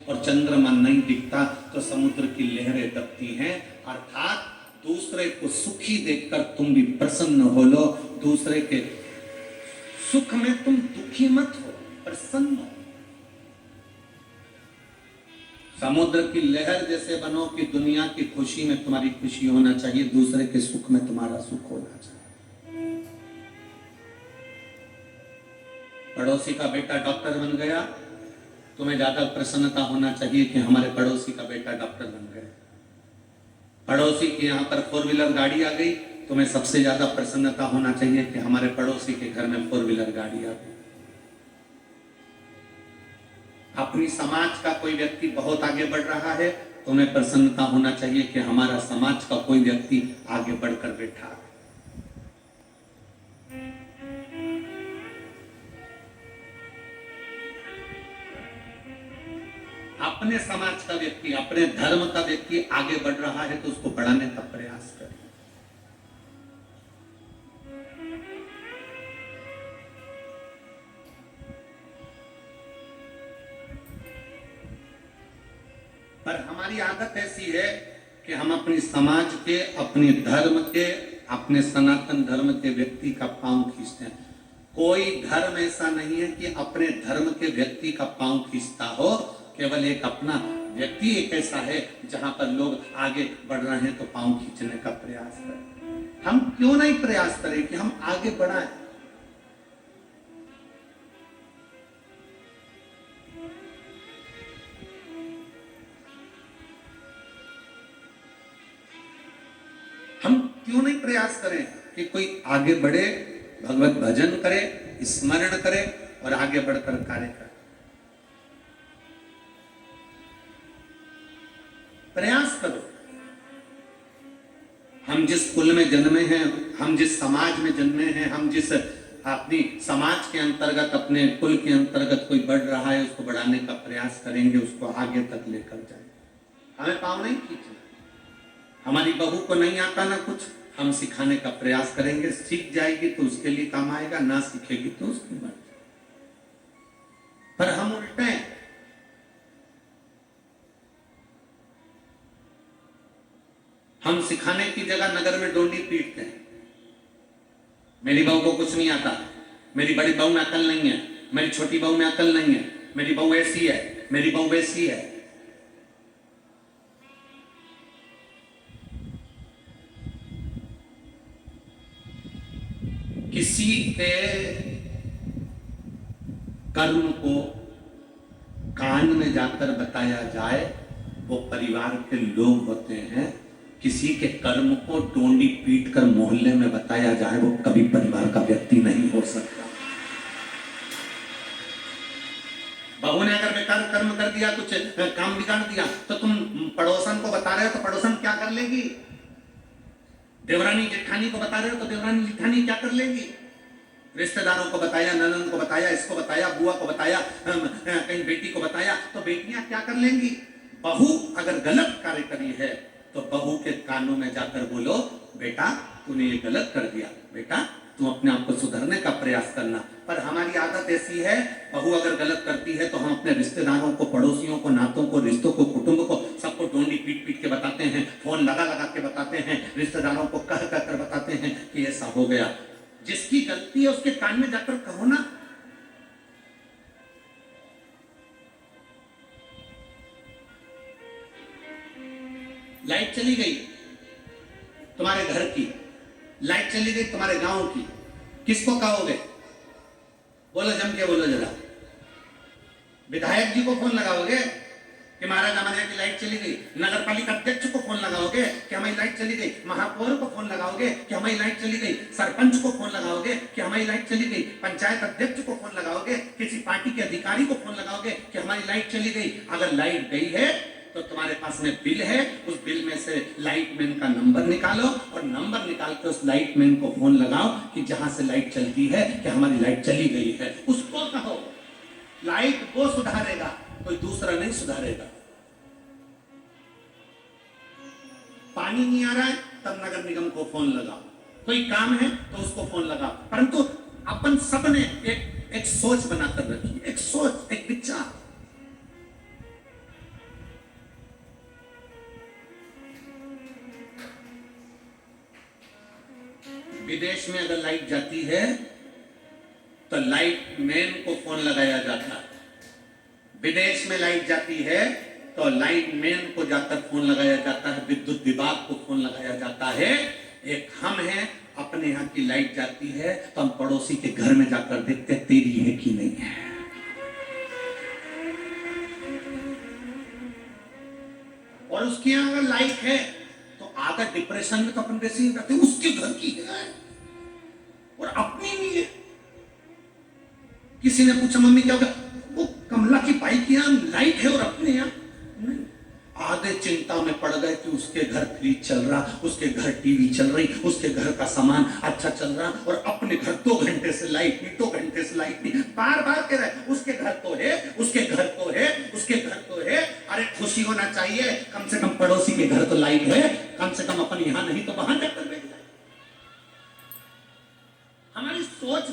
और चंद्रमा नहीं दिखता तो समुद्र की लहरें दबती हैं। अर्थात दूसरे को सुखी देखकर तुम भी प्रसन्न हो लो, दूसरे के सुख में तुम दुखी मत हो, प्रसन्न हो। समुद्र की लहर जैसे बनो कि दुनिया की खुशी में तुम्हारी खुशी होना चाहिए, दूसरे के सुख में तुम्हारा सुख होना चाहिए। पड़ोसी का बेटा डॉक्टर बन गया, तुम्हें ज्यादा प्रसन्नता होना चाहिए कि हमारे पड़ोसी का बेटा डॉक्टर बन गया। पड़ोसी के यहाँ पर 4 व्हीलर गाड़ी आ गई, तुम्हें सबसे ज्यादा प्रसन्नता होना चाहिए कि हमारे पड़ोसी के घर में 4 व्हीलर गाड़ी आ गई। अपनी समाज का कोई व्यक्ति बहुत आगे बढ़ रहा है, तुम्हें प्रसन्नता होना चाहिए कि हमारा समाज का कोई व्यक्ति आगे बढ़कर बैठा है। अपने समाज का व्यक्ति, अपने धर्म का व्यक्ति आगे बढ़ रहा है तो उसको बढ़ाने का प्रयास करें। पर हमारी आदत ऐसी है कि हम अपनी समाज के, अपने धर्म के, अपने सनातन धर्म के व्यक्ति का पांव खींचते हैं। कोई धर्म ऐसा नहीं है कि अपने धर्म के व्यक्ति का पांव खींचता हो। केवल एक अपना व्यक्ति एक ऐसा है जहां पर लोग आगे बढ़ रहे हैं तो पांव खींचने का प्रयास करें। हम क्यों नहीं प्रयास करें कि हम आगे बढ़ाएं? हम क्यों नहीं प्रयास करें कि कोई आगे बढ़े, भगवत भजन करे, स्मरण करे और आगे बढ़कर कार्य करे? प्रयास करो। हम जिस कुल में जन्मे हैं, हम जिस समाज में जन्मे हैं, हम जिस अपनी समाज के अंतर्गत, अपने कुल के अंतर्गत कोई बढ़ रहा है, उसको बढ़ाने का प्रयास करेंगे, उसको आगे तक लेकर जाएंगे। हमें पाँव नहीं खींचना। हमारी बहू को नहीं आता ना कुछ, हम सिखाने का प्रयास करेंगे। सीख जाएगी तो उसके लिए काम आएगा, ना सीखेगी तो उसकी मर्जी। पर हम उल्टे हैं। हम सिखाने की जगह नगर में डोंडी पीटते हैं। मेरी बहू को कुछ नहीं आता, मेरी बड़ी बहू में अकल नहीं है, मेरी छोटी बहू में अकल नहीं है, मेरी बहू ऐसी है, मेरी बहू वैसी है। किसी के कर्म को कान में जाकर बताया जाए वो परिवार के लोग होते हैं। किसी के कर्म को डोंडी पीट कर मोहल्ले में बताया जाए वो कभी परिवार का व्यक्ति नहीं हो सकता। बहू ने अगर बेकार कर्म कर दिया, कुछ काम बिगाड़ दिया, तो तुम पड़ोसन को बता रहे हो तो पड़ोसन क्या कर लेगी? देवरानी जेठानी को बता रहे हो तो देवरानी जेठानी क्या कर लेगी? रिश्तेदारों को बताया, ननद को बताया, इसको बताया, बुआ को बताया, कहीं बेटी को बताया, तो बेटियां क्या कर लेंगी? बहू अगर गलत कार्य करी है तो बहू के कानों में जाकर बोलो, बेटा तूने ये गलत कर दिया, बेटा तू अपने आप को सुधरने का प्रयास करना। पर हमारी आदत ऐसी है, बहू अगर गलत करती है तो हम अपने रिश्तेदारों को, पड़ोसियों को, नातों को, रिश्तों को, कुटुंब को, सबको डोंडी पीट पीट के बताते हैं, फोन लगा लगा के बताते हैं, रिश्तेदारों को कह कह कर बताते हैं कि ऐसा हो गया। जिसकी गलती है उसके कान में जाकर कहो ना। लाइट चली गई तुम्हारे घर की, लाइट चली गई तुम्हारे गांव की, किसको कहोगे? बोलो, जम के बोलो जरा। विधायक जी को फोन लगाओगे कि महाराज हमारे यहाँ की लाइट चली गई? नगर पालिका अध्यक्ष को फोन लगाओगे कि हमारी लाइट चली गई? महापौर को फोन लगाओगे कि हमारी लाइट चली गई? सरपंच को फोन लगाओगे कि हमारी लाइट चली गई? पंचायत अध्यक्ष को फोन लगाओगे? किसी पार्टी के अधिकारी को फोन लगाओगे कि हमारी लाइट चली गई? अगर लाइट गई है तो तुम्हारे पास में बिल है, उस बिल में से लाइटमैन का नंबर निकालो और नंबर निकाल के उस लाइटमैन को फोन लगाओ कि जहां से लाइट चलती है कि हमारी लाइट चली गई है। उसको कहो, लाइट वो सुधारेगा, कोई दूसरा नहीं सुधारेगा। पानी नहीं आ रहा है तब नगर निगम को फोन लगाओ, कोई काम है तो उसको फोन लगाओ। परंतु अपन सबने एक सोच बनाकर रखी, एक सोच, एक विचार। विदेश में अगर लाइट जाती है तो लाइट मैन को फोन लगाया जाता है। विदेश में लाइट जाती है तो लाइन मैन को जाकर फोन लगाया जाता है, विद्युत विभाग को फोन लगाया जाता है। एक हम हैं, अपने यहाँ की लाइट जाती है तो हम पड़ोसी के घर में जाकर देखते तेरी है कि नहीं है। और उसके यहाँ अगर लाइट है तो आधा डिप्रेशन में तो अपन वैसे ही रहते, उसके घर की है और अपनी नहीं है। किसी ने पूछा मम्मी क्या होगा, वो कमला की बाइक के यहाँ लाइट है और अपने यहाँ नहीं। आधे चिंता में पड़ गए कि उसके घर फ्रिज चल रहा, उसके घर टीवी चल रही, उसके घर का सामान अच्छा चल रहा और अपने घर 2 घंटे से लाइट नहीं, 2 घंटे से लाइट नहीं। बार बार कह रहे उसके घर तो है, उसके घर तो है, उसके घर तो है। अरे खुशी होना चाहिए, कम से कम पड़ोसी के घर तो लाइट है, कम से कम अपन यहाँ नहीं तो वहां जाकर बैठ जाए। हमारी सोच